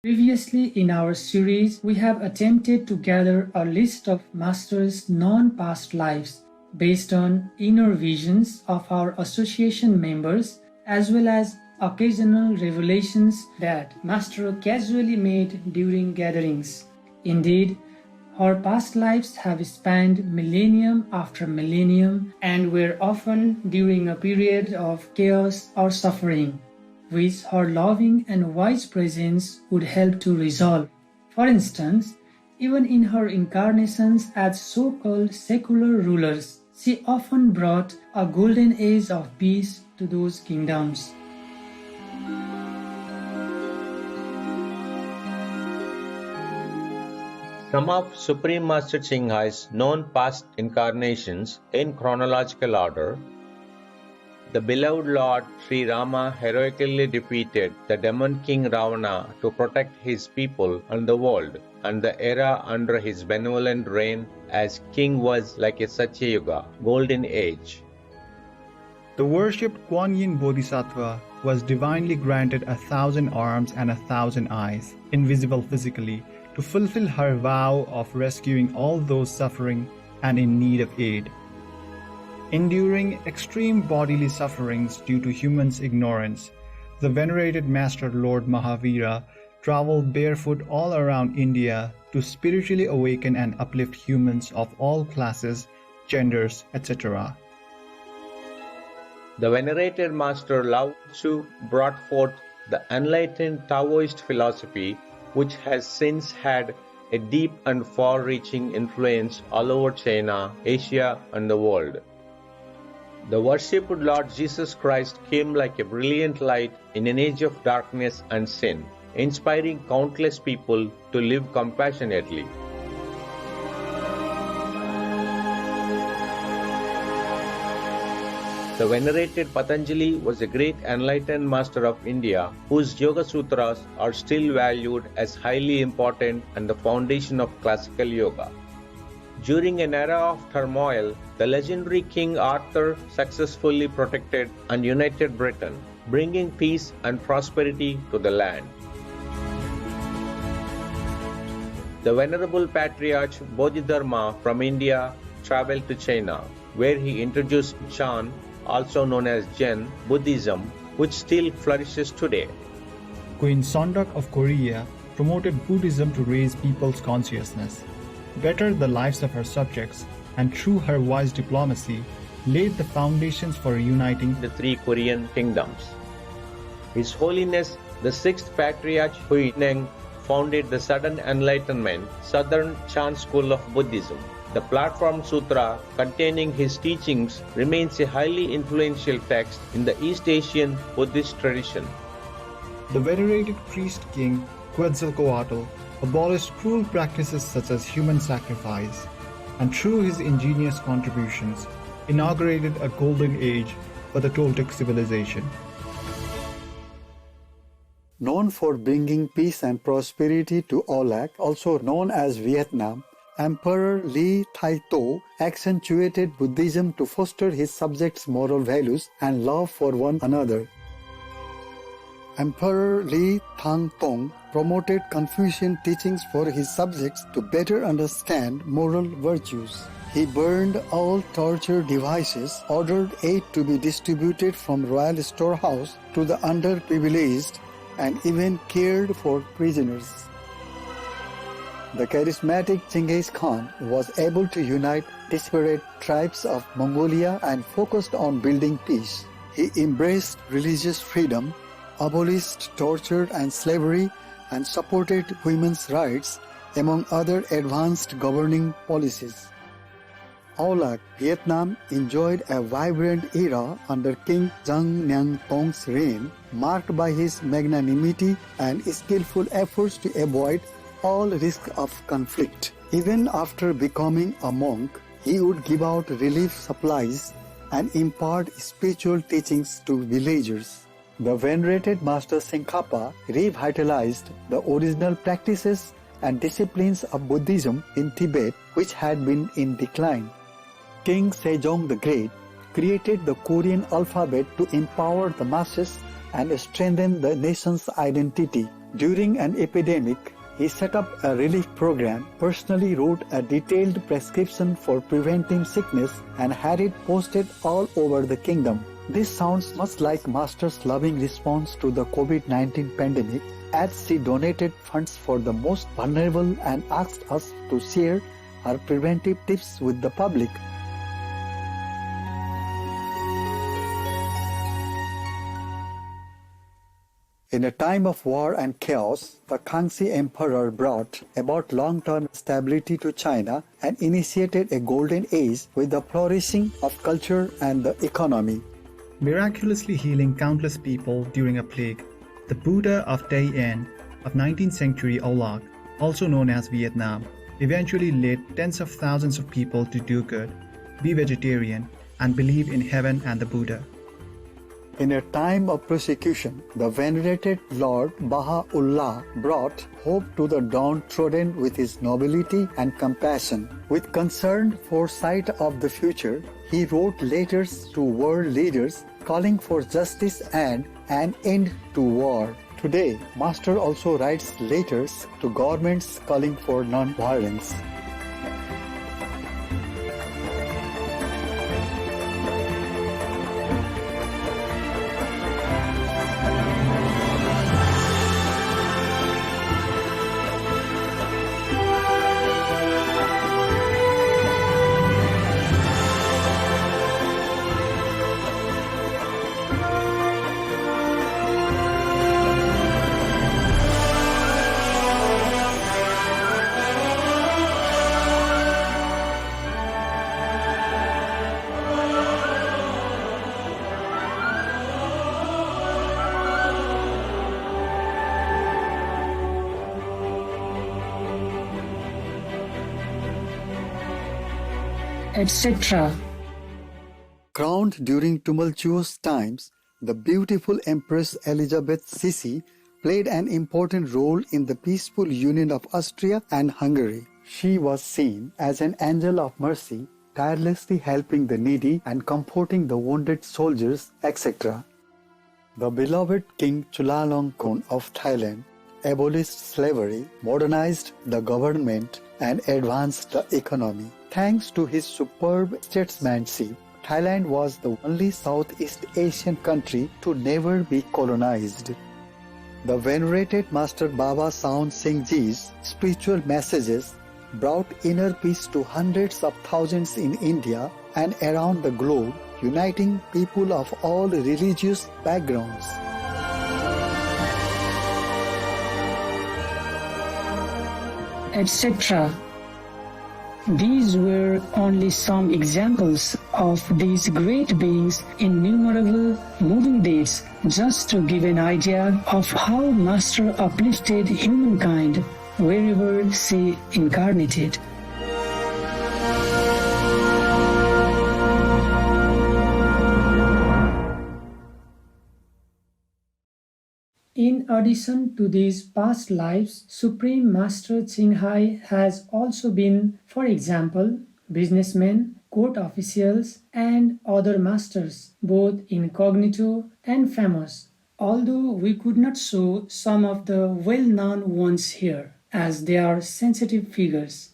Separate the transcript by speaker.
Speaker 1: Previously in our series, we have attempted to gather a list of Master's non-past lives based on inner visions of our association members as well as occasional revelations that Master casually made during gatherings. Indeed, her past lives have spanned millennium after millennium and were often during a period of chaos or suffering, which her loving and wise presence would help to resolve. For instance, even in her incarnations as so-called secular rulers, she often brought a golden age of peace to those kingdoms.
Speaker 2: Some of Supreme Master Ching Hai's known past incarnations in chronological order. The beloved Lord Sri Rama heroically defeated the demon king Ravana to protect his people and the world, and the era under his benevolent reign as king was like a Satyayuga, golden age.
Speaker 3: The worshipped Kuan Yin Bodhisattva was divinely granted 1,000 arms and 1,000 eyes, invisible physically, to fulfill her vow of rescuing all those suffering and in need of aid. Enduring extreme bodily sufferings due to humans' ignorance, the venerated Master Lord Mahavira traveled barefoot all around India to spiritually awaken and uplift humans of all classes, genders, etc.
Speaker 2: The venerated Master Lao Tzu brought forth the enlightened Taoist philosophy, which has since had a deep and far-reaching influence all over China, Asia, and the world. The worshipped Lord Jesus Christ came like a brilliant light in an age of darkness and sin, inspiring countless people to live compassionately. The venerated Patanjali was a great enlightened master of India whose Yoga Sutras are still valued as highly important and the foundation of classical yoga. During an era of turmoil, the legendary King Arthur successfully protected and united Britain, bringing peace and prosperity to the land. The Venerable Patriarch Bodhidharma from India traveled to China, where he introduced Chan, also known as Zen Buddhism, which still flourishes today.
Speaker 3: Queen Sondak of Korea promoted Buddhism to raise people's consciousness, better the lives of her subjects, and through her wise diplomacy, laid the foundations for uniting
Speaker 2: the three Korean kingdoms. His Holiness the Sixth Patriarch Huineng founded the Sudden Enlightenment Southern Chan School of Buddhism. The Platform Sutra containing his teachings remains a highly influential text in the East Asian Buddhist tradition.
Speaker 3: The venerated priest king Quetzalcoatl abolished cruel practices such as human sacrifice, and through his ingenious contributions, inaugurated a golden age for the Toltec civilization.
Speaker 4: Known for bringing peace and prosperity to Olac, also known as Vietnam, Emperor Li Taitou accentuated Buddhism to foster his subjects' moral values and love for one another. Emperor Li Tangtong promoted Confucian teachings for his subjects to better understand moral virtues. He burned all torture devices, ordered aid to be distributed from royal storehouse to the underprivileged, and even cared for prisoners. The charismatic Genghis Khan was able to unite disparate tribes of Mongolia and focused on building peace. He embraced religious freedom, abolished torture and slavery, and supported women's rights, among other advanced governing policies. Olac, Vietnam enjoyed a vibrant era under King Zhang Nang Tong's reign, marked by his magnanimity and skillful efforts to avoid all risk of conflict. Even after becoming a monk, he would give out relief supplies and impart spiritual teachings to villagers. The venerated Master Tsongkhapa revitalized the original practices and disciplines of Buddhism in Tibet, which had been in decline. King Sejong the Great created the Korean alphabet to empower the masses and strengthen the nation's identity. During an epidemic, he set up a relief program, personally wrote a detailed prescription for preventing sickness, and had it posted all over the kingdom. This sounds much like Master's loving response to the COVID-19 pandemic, as she donated funds for the most vulnerable and asked us to share her preventive tips with the public. In a time of war and chaos, the Kangxi Emperor brought about long-term stability to China and initiated a golden age with the flourishing of culture and the economy.
Speaker 3: Miraculously healing countless people during a plague, the Buddha of Day End of 19th century Olak, also known as Vietnam, eventually led tens of thousands of people to do good, be vegetarian, and believe in heaven and the Buddha.
Speaker 4: In a time of persecution, the venerated Lord Baha'u'llah brought hope to the downtrodden with his nobility and compassion. With concerned foresight of the future, he wrote letters to world leaders calling for justice and an end to war. Today, Master also writes letters to governments calling for non-violence.
Speaker 1: etc.
Speaker 4: Crowned during tumultuous times, the beautiful Empress Elizabeth Sisi played an important role in the peaceful union of Austria and Hungary. She was seen as an angel of mercy, tirelessly helping the needy and comforting the wounded soldiers, etc. The beloved King Chulalongkorn of Thailand abolished slavery, modernized the government, and advanced the economy. Thanks to his superb statesmanship, Thailand was the only Southeast Asian country to never be colonized. The venerated Master Baba Saun Singh Ji's spiritual messages brought inner peace to hundreds of thousands in India and around the globe, uniting people of all religious backgrounds.
Speaker 1: etc. These were only some examples of these great beings' innumerable moving deeds, just to give an idea of how Master uplifted humankind wherever she incarnated. In addition to these past lives, Supreme Master Ching Hai has also been, for example, businessmen, court officials, and other masters, both incognito and famous, although we could not show some of the well-known ones here, as they are sensitive figures.